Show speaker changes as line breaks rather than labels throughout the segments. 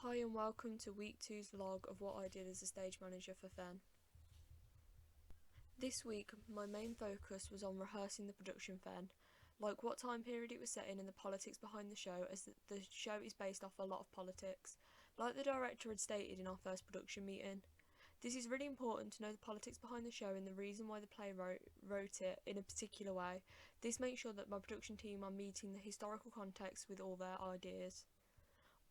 Hi and welcome to week 2's vlog of what I did as a stage manager for Fen. This week my main focus was on rehearsing the production Fen, like what time period it was set in and the politics behind the show, as the show is based off a lot of politics, like the director had stated in our first production meeting. This is really important to know the politics behind the show and the reason why the playwright wrote it in a particular way. This makes sure that my production team are meeting the historical context with all their ideas.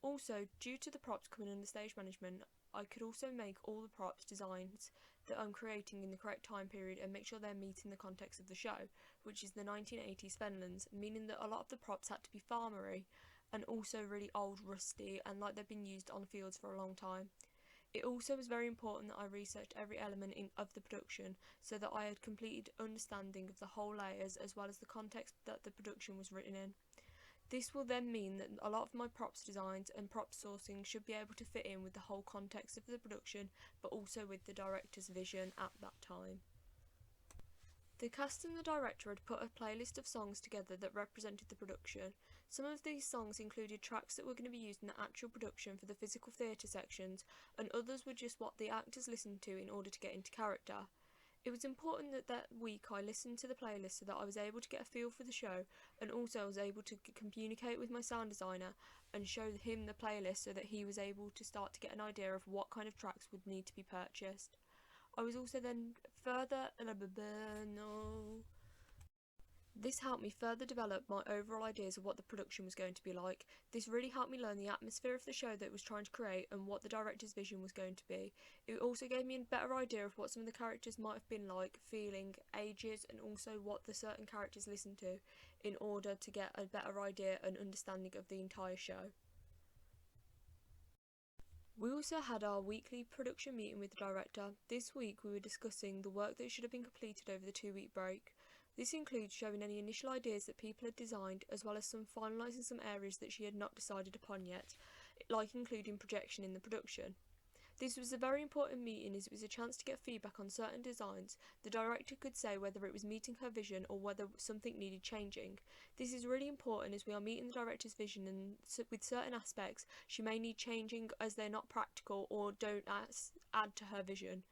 Also, due to the props coming under stage management, I could also make all the props designs that I'm creating in the correct time period and make sure they're meeting the context of the show, which is the 1980s Fenlands, meaning that a lot of the props had to be farmery and also really old, rusty, and like they've been used on fields for a long time. It also was very important that I researched every element of the production so that I had complete understanding of the whole layers as well as the context that the production was written in. This will then mean that a lot of my props designs and prop sourcing should be able to fit in with the whole context of the production, but also with the director's vision at that time. The cast and the director had put a playlist of songs together that represented the production. Some of these songs included tracks that were going to be used in the actual production for the physical theatre sections, and others were just what the actors listened to in order to get into character. It was important that week I listened to the playlist so that I was able to get a feel for the show, and also I was able to communicate with my sound designer and show him the playlist so that he was able to start to get an idea of what kind of tracks would need to be purchased. I was also then This helped me further develop my overall ideas of what the production was going to be like. This really helped me learn the atmosphere of the show that it was trying to create and what the director's vision was going to be. It also gave me a better idea of what some of the characters might have been like, feeling, ages, and also what the certain characters listened to in order to get a better idea and understanding of the entire show. We also had our weekly production meeting with the director. This week we were discussing the work that should have been completed over the 2-week break. This includes showing any initial ideas that people had designed, as well as some finalising some areas that she had not decided upon yet, like including projection in the production. This was a very important meeting as it was a chance to get feedback on certain designs. The director could say whether it was meeting her vision or whether something needed changing. This is really important as we are meeting the director's vision, and with certain aspects she may need changing as they're not practical or don't add to her vision.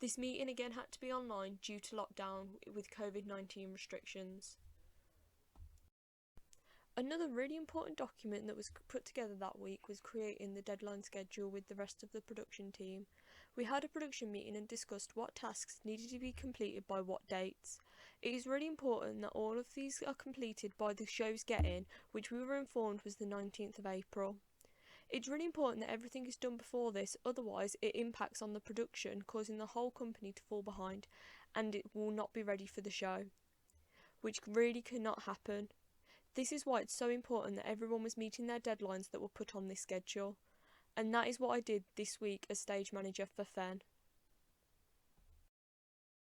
This meeting again had to be online due to lockdown with COVID-19 restrictions. Another really important document that was put together that week was creating the deadline schedule with the rest of the production team. We had a production meeting and discussed what tasks needed to be completed by what dates. It is really important that all of these are completed by the show's get-in, which we were informed was the 19th of April. It's really important that everything is done before this, otherwise it impacts on the production, causing the whole company to fall behind and it will not be ready for the show, which really cannot happen. This is why it's so important that everyone was meeting their deadlines that were put on this schedule, and that is what I did this week as stage manager for Fen.